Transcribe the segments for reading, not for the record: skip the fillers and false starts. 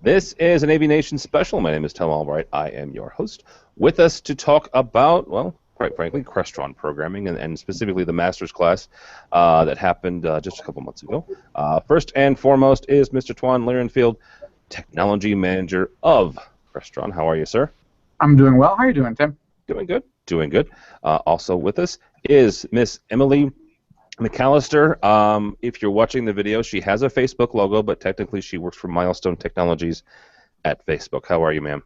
This is an AVNation special. My name is Tom Albright. I am your host. With us to talk about, well, quite frankly, Crestron programming, and specifically the master's class that happened just a couple months ago. First and foremost is Mr. Toine Leerentveld, Technology Manager of Crestron. How are you, sir? I'm doing well. How are you doing, Tim? Doing good. Doing good. Also with us is Miss Emily McAllister. If you're watching the video, she has a Facebook logo, but technically she works for Milestone Technologies at Facebook. How are you, ma'am?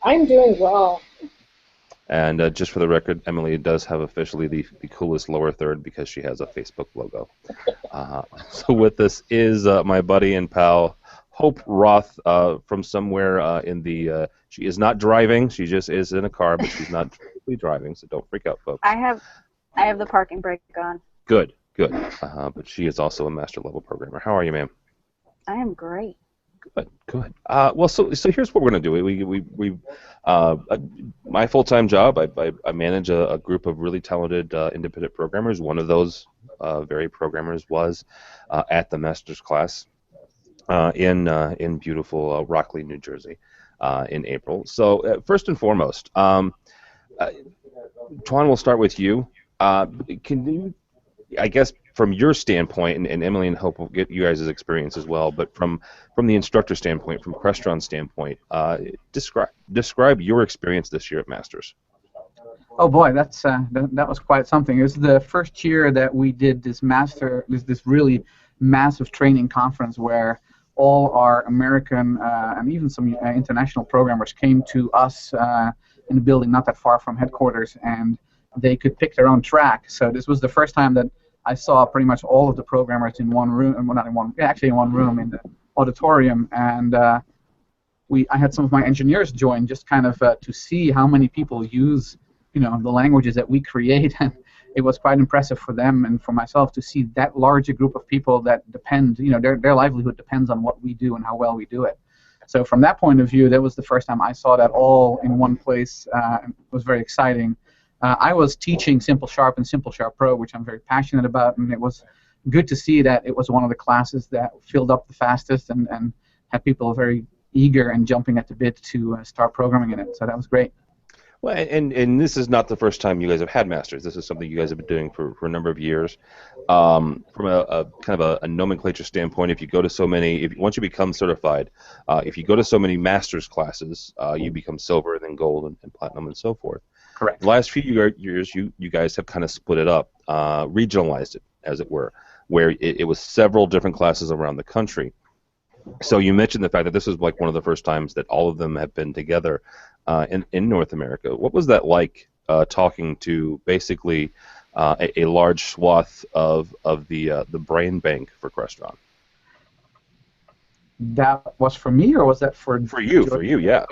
I'm doing well. And just for the record, Emily does have officially the coolest lower third because she has a Facebook logo. So with us is my buddy and pal, Hope Roth, from somewhere in the... she is not driving. She just is in a car, but she's not really driving, so don't freak out, folks. I have the parking brake on. Good. Good. But she is also a master level programmer. How are you, ma'am? I am great. Good. Good. Well, so here's what we're going to do. My full-time job, I manage a group of really talented independent programmers. One of those very programmers was at the master's class in beautiful Rockley, New Jersey, in April. So first and foremost, Toine, we'll start with you. Can you, I guess, from your standpoint, and Emily and Hope will get you guys' experience as well, but from the instructor standpoint, from Crestron's standpoint, describe your experience this year at Masters. Oh boy, that was quite something. It was the first year that we did this this really massive training conference where all our American and even some international programmers came to us in a building not that far from headquarters, and they could pick their own track. So this was the first time that I saw pretty much all of the programmers in one room, well, not in one, actually in one room in the auditorium, and I had some of my engineers join just kind of to see how many people use, the languages that we create, and it was quite impressive for them and for myself to see that large a group of people that depend, their livelihood depends on what we do and how well we do it. So from that point of view, that was the first time I saw that all in one place. It was very exciting. I was teaching Simple Sharp and Simple Sharp Pro, which I'm very passionate about, and it was good to see that it was one of the classes that filled up the fastest and had people very eager and jumping at the bit to start programming in it. So that was great. Well, and this is not the first time you guys have had Masters. This is something you guys have been doing for a number of years. From a kind of a nomenclature standpoint, if you go to so many, once you become certified, if you go to so many Masters classes, you become silver, then gold, and platinum, and so forth. Correct. The last few years, you guys have kind of split it up, regionalized it, as it were, where it was several different classes around the country. So you mentioned the fact that this was like one of the first times that all of them have been together in North America. What was that like, talking to basically a large swath of the brain bank for Crestron? That was for me, or was that for you? For you, yeah.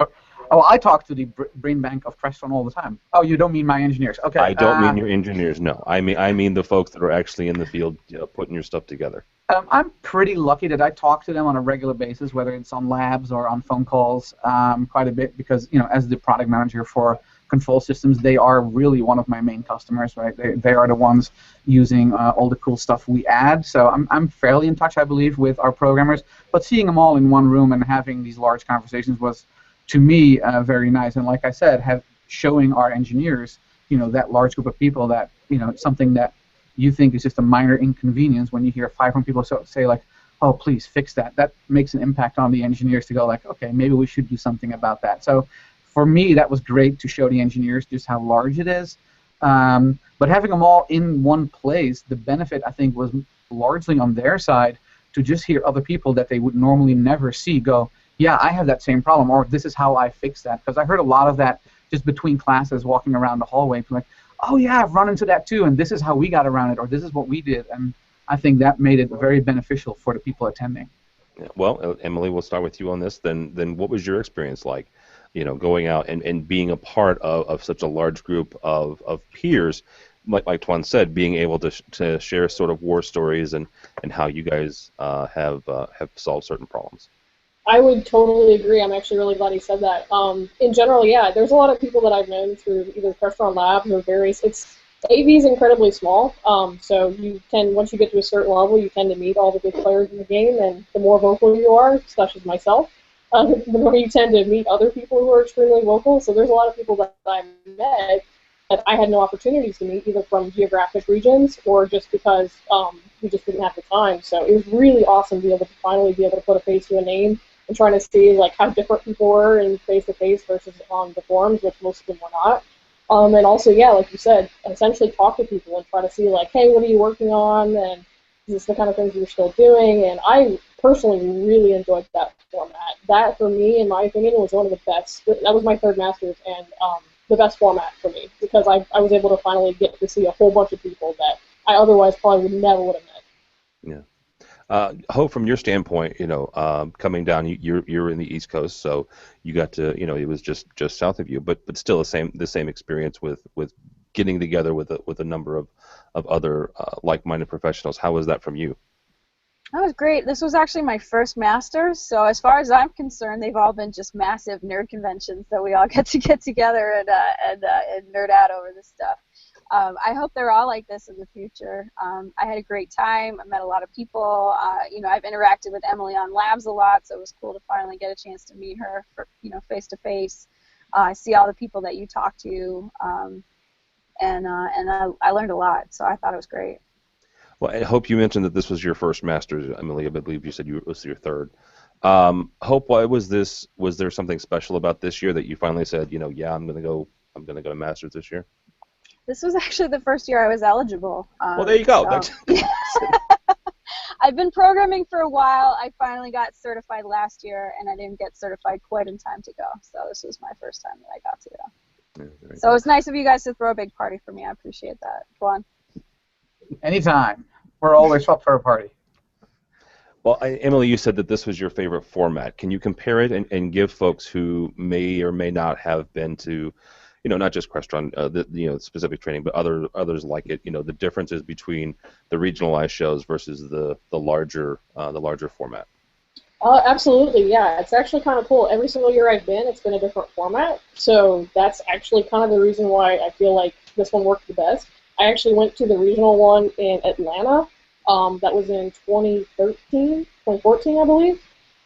Oh, I talk to the brain bank of Crestron all the time. Oh, you don't mean my engineers? Okay. I don't mean your engineers. No, I mean the folks that are actually in the field, putting your stuff together. I'm pretty lucky that I talk to them on a regular basis, whether it's on labs or on phone calls, quite a bit, because as the product manager for control systems, they are really one of my main customers, right? They are the ones using all the cool stuff we add. So I'm fairly in touch, I believe, with our programmers. But seeing them all in one room and having these large conversations was, to me, very nice. And like I said, showing our engineers, that large group of people that, something that you think is just a minor inconvenience, when you hear 500 people say like, oh, please fix that. That makes an impact on the engineers to go like, okay, maybe we should do something about that. So for me, that was great to show the engineers just how large it is. But having them all in one place, the benefit, I think, was largely on their side to just hear other people that they would normally never see go, yeah, I have that same problem, or this is how I fix that. Because I heard a lot of that just between classes, walking around the hallway, like, oh yeah, I've run into that too, and this is how we got around it, or this is what we did. And I think that made it very beneficial for the people attending. Yeah, well, Emily, we'll start with you on this. Then what was your experience like, going out and being a part of such a large group of peers, like Toine said, being able to share sort of war stories and how you guys have solved certain problems? I would totally agree. I'm actually really glad he said that. In general, yeah, there's a lot of people that I've known through either Crestron Labs or various. AV is incredibly small, so you tend, once you get to a certain level, you tend to meet all the good players in the game, and the more vocal you are, such as myself, the more you tend to meet other people who are extremely vocal. So there's a lot of people that I met that I had no opportunities to meet, either from geographic regions or just because we just didn't have the time. So it was really awesome to be able to finally be able to put a face to a name and trying to see like how different people were in face-to-face versus on the forums, which most of them were not. And also, yeah, like you said, essentially talk to people and try to see like, hey, what are you working on, and is this the kind of things you're still doing? And I personally really enjoyed that format. That, for me, in my opinion, was one of the best. That was my third Masters, and the best format for me, because I was able to finally get to see a whole bunch of people that I otherwise probably would have met. Yeah. Hope, from your standpoint, coming down, you're in the East Coast, so you got to, it was just south of you, but still the same experience with getting together with a number of other like-minded professionals. How was that from you? That was great. This was actually my first Masters, so as far as I'm concerned, they've all been just massive nerd conventions that we all get together and nerd out over this stuff. I hope they're all like this in the future. I had a great time. I met a lot of people. I've interacted with Emily on Labs a lot, so it was cool to finally get a chance to meet her, face to face. I see all the people that you talk to, and I learned a lot. So I thought it was great. Well, I hope you mentioned that this was your first Masters, Emily. I believe you said it was your third. Hope, why was this? Was there something special about this year that you finally said, yeah, I'm gonna go to Masters this year? This was actually the first year I was eligible. Well, there you go. So. I've been programming for a while. I finally got certified last year, and I didn't get certified quite in time to go. So this was my first time that I got to go. Yeah, so it's nice of you guys to throw a big party for me. I appreciate that. Toine? Anytime. We're always up for a party. Well, Emily, you said that this was your favorite format. Can you compare it and give folks who may or may not have been to, not just Crestron, specific training, but others like it, the differences between the regionalized shows versus the larger format? Absolutely, yeah. It's actually kind of cool. Every single year I've been, it's been a different format. So that's actually kind of the reason why I feel like this one worked the best. I actually went to the regional one in Atlanta. That was in 2014, I believe.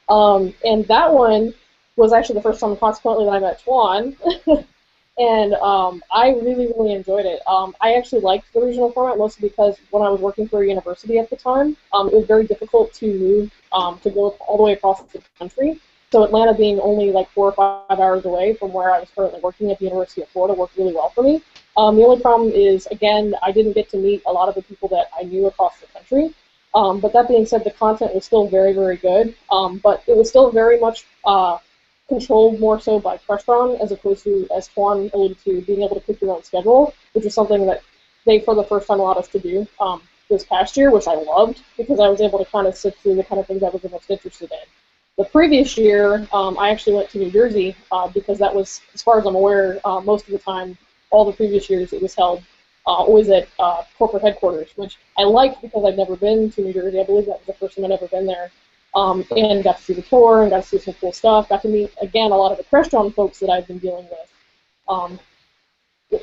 And that one was actually the first time, consequently, that I met Toine. And I really, really enjoyed it. I actually liked the regional format mostly because when I was working for a university at the time, it was very difficult to move to go all the way across the country. So Atlanta being only like 4 or 5 hours away from where I was currently working at the University of Florida worked really well for me. The only problem is, again, I didn't get to meet a lot of the people that I knew across the country. But that being said, the content was still very, very good. But it was still very much controlled more so by Crestron, as opposed to, as Toine alluded to, being able to pick your own schedule, which is something that they, for the first time, allowed us to do this past year, which I loved, because I was able to kind of sift through the kind of things I was the most interested in. The previous year, I actually went to New Jersey because that was, as far as I'm aware, most of the time, all the previous years, it was held always at corporate headquarters, which I liked because I'd never been to New Jersey. I believe that was the first time I'd ever been there. And got to see the tour and got to see some cool stuff. Got to meet, again, a lot of the Crestron folks that I've been dealing with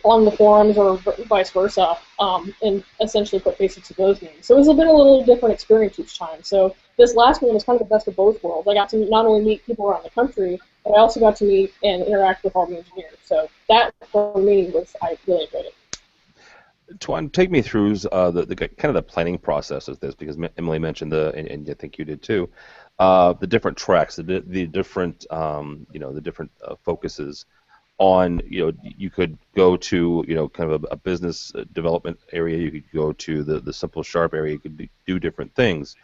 on the forums or vice versa, and essentially put faces to those names. So it's been a little different experience each time. So this last one was kind of the best of both worlds. I got to not only meet people around the country, but I also got to meet and interact with all the engineers. So that, for me, I really enjoyed it. Toine, take me through the kind of the planning process of this, because Emily mentioned and I think you did too, the different tracks, the different the different focuses on, you could go to kind of a business development area, you could go to the simple sharp area, you could do different things.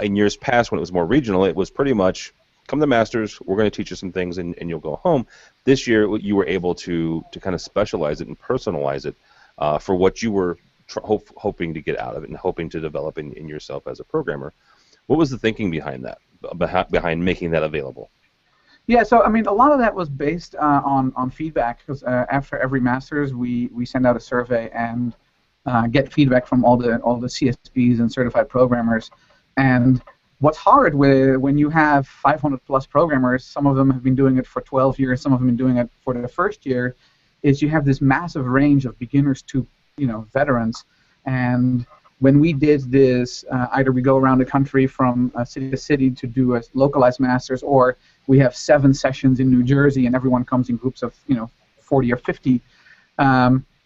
In years past, when it was more regional, it was pretty much come to Masters, we're going to teach you some things, and you'll go home. This year, you were able to kind of specialize it and personalize it for what you were hoping to get out of it and hoping to develop in yourself as a programmer. What was the thinking behind that, behind making that available? Yeah, so I mean, a lot of that was based on feedback, because after every Masters, we send out a survey and get feedback from all the CSPs and certified programmers. And what's hard when you have 500+ programmers, some of them have been doing it for 12 years, some of them have been doing it for the first year, is you have this massive range of beginners to veterans. And when we did this, either we go around the country from city to city to do a localized masters, or we have 7 sessions in New Jersey, and everyone comes in groups of 40 or 50.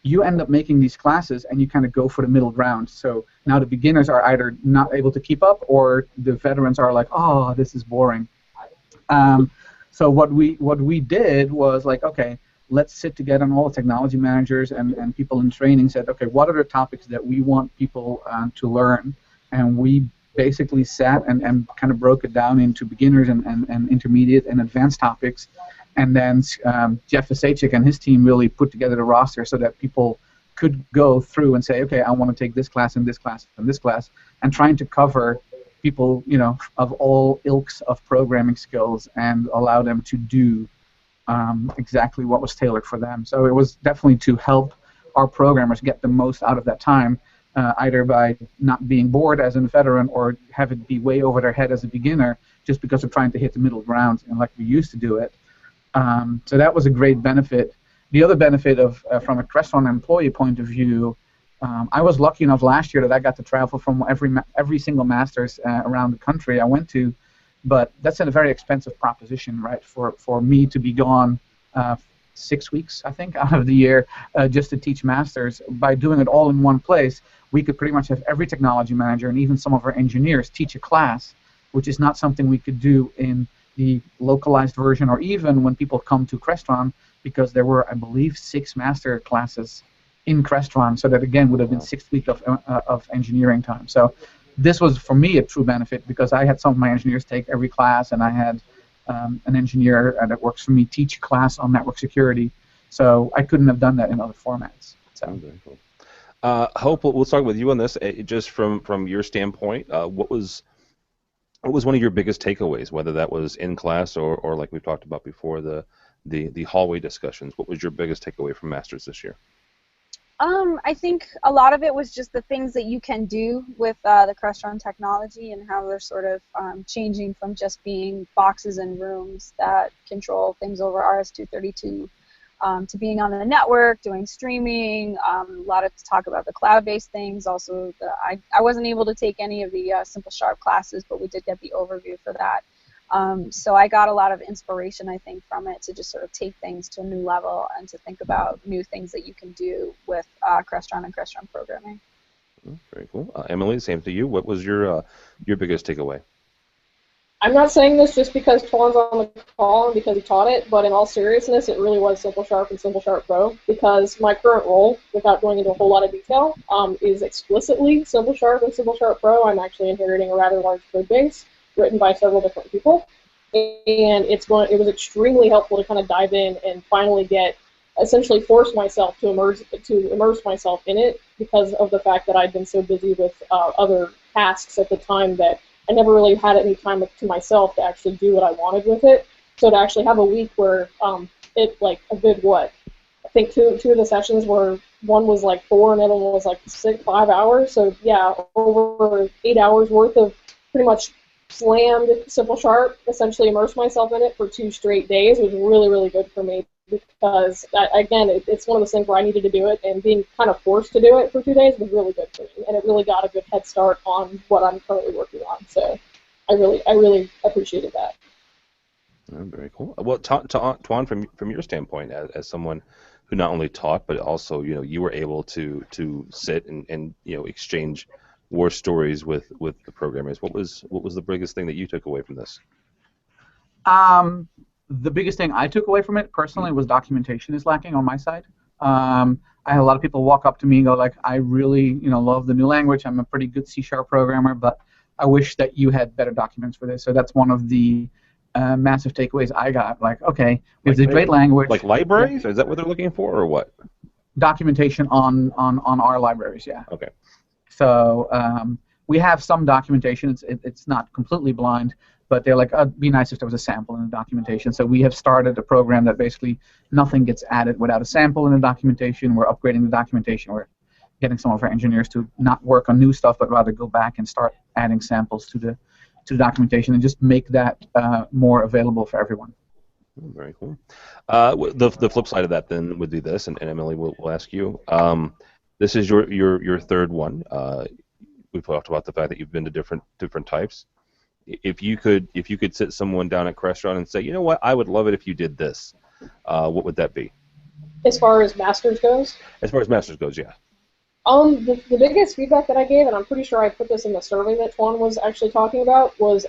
You end up making these classes, and you kind of go for the middle ground. So now the beginners are either not able to keep up, or the veterans are like, oh, this is boring. So what we did was like, okay, let's sit together, and all the technology managers and people in training said, okay, what are the topics that we want people to learn? And we basically sat and kind of broke it down into beginners and intermediate and advanced topics. And then Jeff Vasachik and his team really put together the roster so that people could go through and say, okay, I want to take this class and this class and this class, and trying to cover people, of all ilks of programming skills and allow them to do exactly what was tailored for them. So it was definitely to help our programmers get the most out of that time, either by not being bored as a veteran or have it be way over their head as a beginner, just because they're trying to hit the middle ground and like we used to do it. So that was a great benefit. The other benefit of from a Crestron employee point of view, I was lucky enough last year that I got to travel from every single masters around the country I went to, but that's a very expensive proposition, right? For me to be gone 6 weeks, I think, out of the year just to teach masters. By doing it all in one place, we could pretty much have every technology manager and even some of our engineers teach a class, which is not something we could do in the localized version, or even when people come to Crestron, because there were, I believe, 6 master classes in Crestron, so that again would have been 6 weeks of engineering time. So this was for me a true benefit, because I had some of my engineers take every class, and I had an engineer that works for me teach a class on network security. So I couldn't have done that in other formats. So. Very cool. Hope, we'll start with you on this. Just from your standpoint, what was one of your biggest takeaways, whether that was in class or like we've talked about before, the hallway discussions? What was your biggest takeaway from Masters this year? I think a lot of it was just the things that you can do with the Crestron technology, and how they're sort of changing from just being boxes and rooms that control things over RS-232 to being on the network, doing streaming, a lot of talk about the cloud-based things. Also, I wasn't able to take any of the Simple Sharp classes, but we did get the overview for that. So I got a lot of inspiration, I think, from it to just sort of take things to a new level and to think about new things that you can do with Crestron and Crestron programming. Very cool. Emily, same to you. What was your biggest takeaway? I'm not saying this just because Toine's on the call and because he taught it, but in all seriousness, it really was Simple Sharp and Simple Sharp Pro, because my current role, without going into a whole lot of detail, is explicitly Simple Sharp and Simple Sharp Pro. I'm actually inheriting a rather large code base written by several different people, and it was extremely helpful to kind of dive in and finally essentially force myself to immerse myself in it, because of the fact that I'd been so busy with other tasks at the time that I never really had any time to myself to actually do what I wanted with it. So to actually have a week where a good what? I think two of the sessions were, one was like 4 and the other one was like 5 hours. So yeah, over 8 hours worth of pretty much slammed Simple Sharp, essentially immersed myself in it for 2 straight days. Was really, really good for me, because again, it's one of those things where I needed to do it, and being kind of forced to do it for 2 days was really good for me, and it really got a good head start on what I'm currently working on. So I really appreciated that. Very cool. Well, Toine, from your standpoint, as someone who not only taught but also you were able to sit and exchange war stories with the programmers, what was the biggest thing that you took away from this? The biggest thing I took away from it personally was documentation is lacking on my side. I had a lot of people walk up to me and go like, I really love the new language. I'm a pretty good C# programmer, but I wish that you had better documents for this. So that's one of the massive takeaways I got. Like, okay, we have this great language. Like libraries? Yeah. Is that what they're looking for, or what? Documentation on our libraries, yeah. Okay. So we have some documentation. It's not completely blind, but they're like, it'd be nice if there was a sample in the documentation. So we have started a program that basically nothing gets added without a sample in the documentation. We're upgrading the documentation. We're getting some of our engineers to not work on new stuff, but rather go back and start adding samples to the documentation and just make that more available for everyone. Oh, very cool. The flip side of that then would be this, and Emily, we'll ask you. This is your third one. we've talked about the fact that you've been to different types. If you could sit someone down at Crestron and say, you know what, I would love it if you did this, what would that be? As far as Masters goes? As far as Masters goes, yeah. The biggest feedback that I gave, and I'm pretty sure I put this in the survey that Toine was actually talking about, was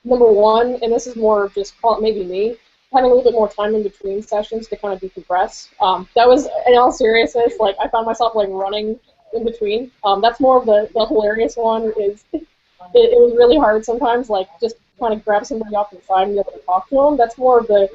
number one, and this is more just maybe me, having a little bit more time in between sessions to kind of decompress. That was, in all seriousness, like I found myself like running in between. That's more of the hilarious one. Is it was really hard sometimes, like just kind of grab somebody off the side and be able to talk to them. That's more of the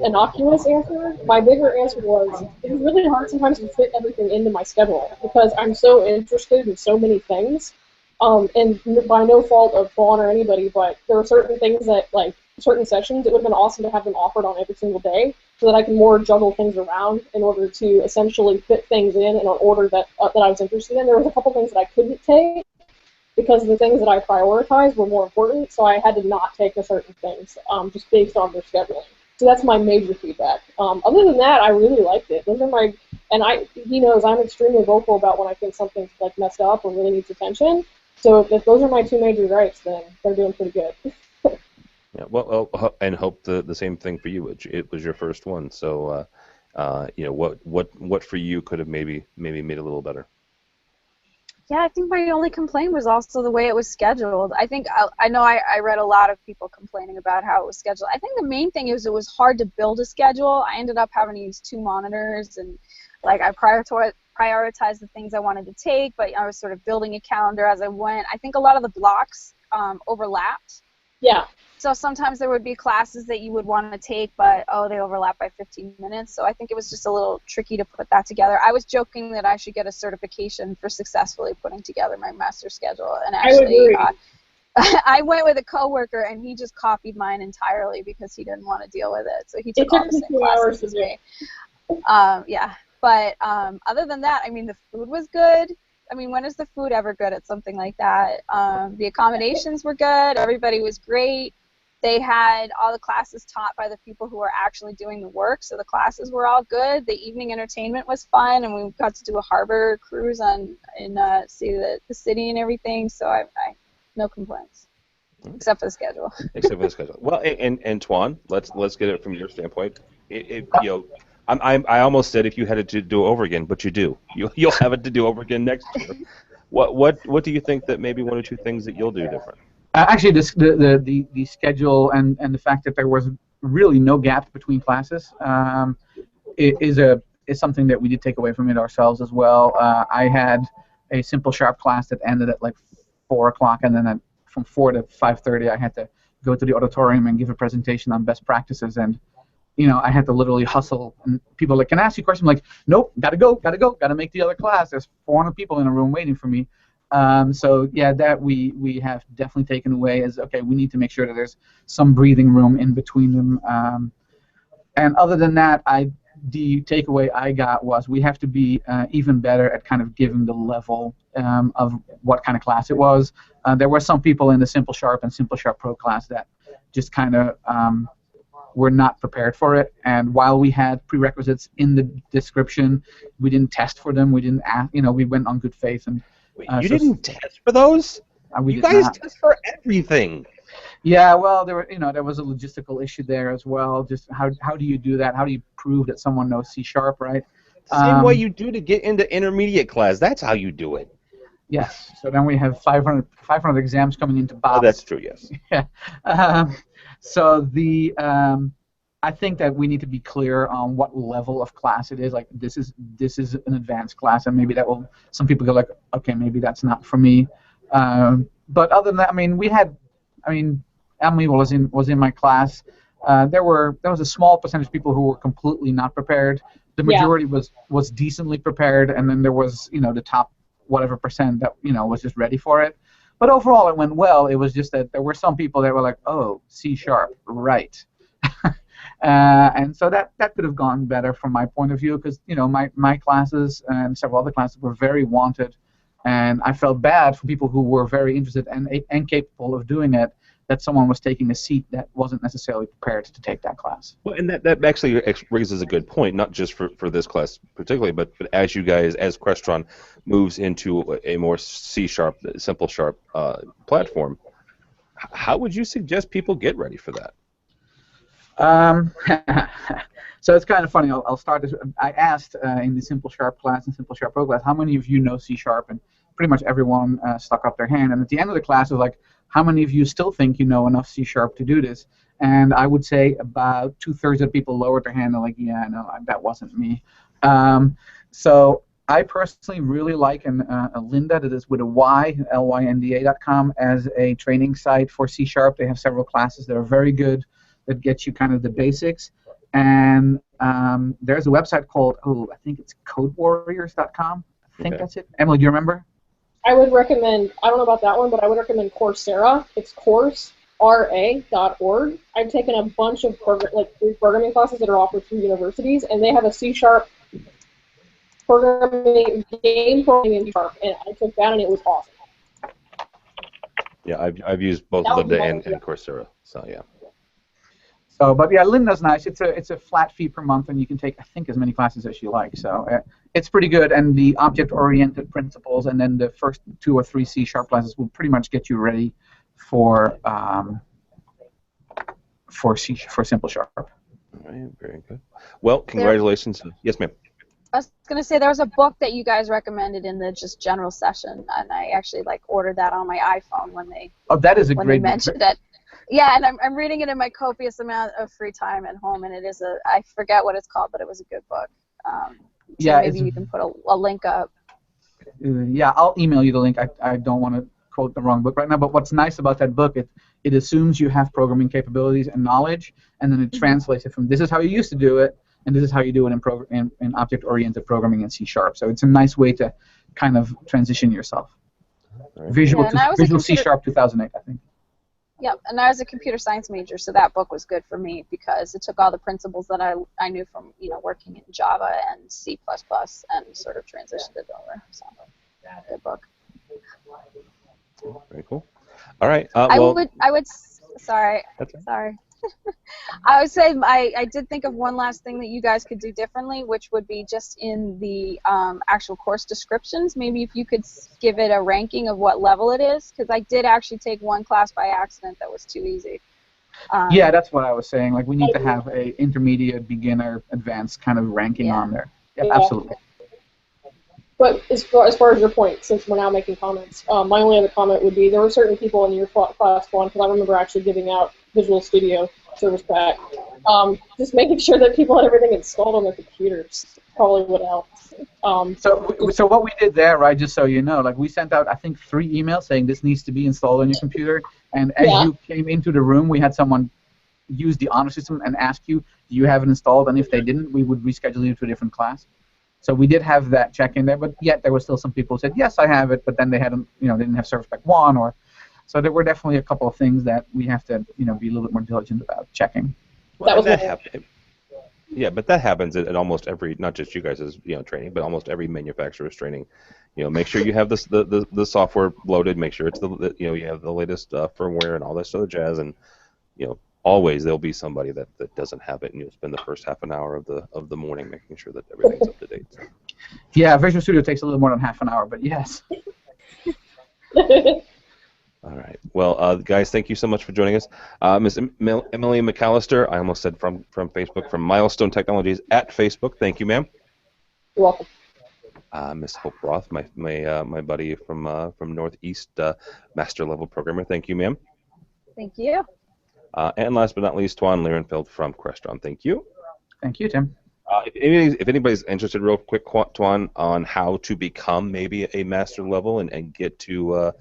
innocuous answer. My bigger answer was it was really hard sometimes to fit everything into my schedule because I'm so interested in so many things. And by no fault of Vaughn or anybody, but there are certain things that, like, certain sessions, it would have been awesome to have them offered on every single day so that I can more juggle things around in order to essentially fit things in an order that I was interested in. There was a couple things that I couldn't take because the things that I prioritized were more important, so I had to not take the certain things just based on their scheduling. So that's my major feedback. Other than that, I really liked it. Those are he knows I'm extremely vocal about when I think something's like messed up or really needs attention. So if those are my two major gripes, then they're doing pretty good. Yeah, well, and hope the same thing for you. It was your first one, so what for you could have maybe made it a little better. Yeah, I think my only complaint was also the way it was scheduled. I think I know I read a lot of people complaining about how it was scheduled. I think the main thing is it was hard to build a schedule. I ended up having to use 2 monitors, and like I prioritized the things I wanted to take, but I was sort of building a calendar as I went. I think a lot of the blocks overlapped. Yeah. So sometimes there would be classes that you would want to take, but, they overlap by 15 minutes. So I think it was just a little tricky to put that together. I was joking that I should get a certification for successfully putting together my master schedule. And actually, I went with a coworker, and he just copied mine entirely because he didn't want to deal with it. So he took all the same classes as me. Yeah. But other than that, I mean, the food was good. I mean, when is the food ever good at something like that? The accommodations were good. Everybody was great. They had all the classes taught by the people who were actually doing the work, so the classes were all good. The evening entertainment was fun, and we got to do a harbor cruise and see the city and everything. So I no complaints, except for the schedule. Except for the schedule. Well, and Toine, let's get it from your standpoint. I almost said if you had to do it over again, but you do. You'll have it to do over again next year. What do you think that maybe 1 or 2 things that you'll do different? Actually, the schedule and the fact that there was really no gap between classes is something that we did take away from it ourselves as well. I had a simple sharp class that ended at like 4 o'clock, and then from 4 to 5:30 I had to go to the auditorium and give a presentation on best practices, and I had to literally hustle, and people like, can I ask you a question? I'm like, nope, gotta go, gotta make the other class. There's 400 people in a room waiting for me. So yeah, that we have definitely taken away as, okay, we need to make sure that there's some breathing room in between them. And other than that, the takeaway I got was we have to be even better at kind of giving the level of what kind of class it was. There were some people in the Simple Sharp and Simple Sharp Pro class that just kind of were not prepared for it, and while we had prerequisites in the description, we didn't test for them. We didn't ask, we went on good faith. And you didn't test for those? You guys test for everything. Yeah, well, there was a logistical issue there as well. Just how do you do that? How do you prove that someone knows C#, right? Same way you do to get into intermediate class. That's how you do it. Yes. So then we have 500 exams coming into Bob. Oh, that's true. Yes. Yeah. So I think that we need to be clear on what level of class it is. Like this is an advanced class, and maybe some people go like, okay, maybe that's not for me. But other than that, Emily was in my class. There was a small percentage of people who were completely not prepared. The majority was decently prepared, and then there was the top whatever percent that was just ready for it. But overall, it went well. It was just that there were some people that were like, oh, C#, right. And so that could have gone better from my point of view, because my classes and several other classes were very wanted, and I felt bad for people who were very interested and capable of doing it, that someone was taking a seat that wasn't necessarily prepared to take that class. Well, and that actually raises a good point, not just for this class particularly, but as you guys, as Crestron moves into a more C#, simple sharp platform, how would you suggest people get ready for that? So it's kind of funny. I'll start this. I asked in the Simple Sharp class and Simple Sharp Pro class, how many of you know C#? And pretty much everyone stuck up their hand. And at the end of the class, it was like, how many of you still think you know enough C# to do this? And I would say about 2/3 of the people lowered their hand. They're like, yeah, no, that wasn't me. So I personally really like a Lynda, that is with a Y, lynda.com, as a training site for C#. They have several classes that are very good, that get you kind of the basics. And there's a website called, I think it's codewarriors.com. I think that's it. Emily, do you remember? I would recommend, I don't know about that one, but I would recommend Coursera. It's coursera.org. I've taken a bunch of free programming classes that are offered through universities, and they have a C# programming, game programming in C#, and I took that, and it was awesome. Yeah, I've used both Lynda and Coursera, so yeah. So, but yeah, Lynda's nice. It's a flat fee per month, and you can take, I think, as many classes as you like. So it's pretty good. And the object-oriented principles, and then the first 2 or 3 C# classes will pretty much get you ready for Simple Sharp. All right, very good. Well, congratulations. Yes, ma'am. I was going to say, there was a book that you guys recommended in the just general session, and I actually ordered that on my iPhone when they that is a great book. Mentioned it. Yeah, and I'm reading it in my copious amount of free time at home, and it is I forget what it's called, but it was a good book. So maybe you can put a link up. Yeah, I'll email you the link. I don't want to quote the wrong book right now, but what's nice about that book, it assumes you have programming capabilities and knowledge, and then it translates it from this is how you used to do it, and this is how you do it in object-oriented programming in C#. So it's a nice way to kind of transition yourself. Right. Visual C# 2008, I think. Yep, and I was a computer science major, so that book was good for me because it took all the principles that I knew from working in Java and C++ and sort of transitioned it over. So, good book. Very cool. All right. I would. Sorry. I would say I did think of one last thing that you guys could do differently, which would be just in the actual course descriptions. Maybe if you could give it a ranking of what level it is, because I did actually take one class by accident that was too easy. Yeah, that's what I was saying. Like, we need to have a intermediate, beginner, advanced kind of ranking on there. Yeah, absolutely. But as far as your point, since we're now making comments, my only other comment would be there were certain people in your class one, because I remember actually giving out Visual Studio Service Pack, just making sure that people had everything installed on their computers probably would help. So what we did there, right, just so you know, we sent out, I think, 3 emails saying this needs to be installed on your computer, and as you came into the room, we had someone use the honor system and ask you, do you have it installed? And if they didn't, we would reschedule you to a different class. So we did have that check in there, but yet there were still some people who said, yes, I have it, but then they hadn't, they didn't have Service Pack 1, or so there were definitely a couple of things that we have to, be a little bit more diligent about checking. Well, that happens. Yeah, but that happens at almost every, not just you guys' training, but almost every manufacturer's training. Make sure you have the software loaded. Make sure it's you have the latest firmware and all this other jazz, and always there'll be somebody that doesn't have it, and you'll spend the first half an hour of the morning making sure that everything's up to date. So. Yeah, Visual Studio takes a little more than half an hour, but yes. All right. Well, guys, thank you so much for joining us. Ms. Emily McAllister, I almost said from Facebook, from Milestone Technologies at Facebook. Thank you, ma'am. You're welcome. Ms. Hope Roth, my buddy from Northeast, master level programmer. Thank you, ma'am. Thank you. And last but not least, Toine Leerentveld from Crestron. Thank you. Thank you, Tim. If anybody's interested, real quick, Toine, on how to become maybe a master level and get to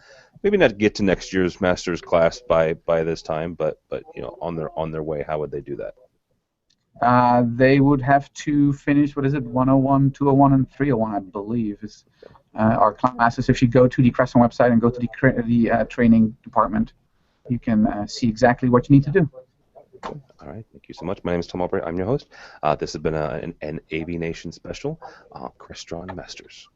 maybe not get to next year's master's class by this time, but on their way, how would they do that? They would have to finish, 101, 201, and 301, I believe, is our classes. If you go to the Crestron website and go to the training department, you can see exactly what you need to do. Cool. All right. Thank you so much. My name is Tom Albright. I'm your host. This has been an AVNation special, Crestron Masters.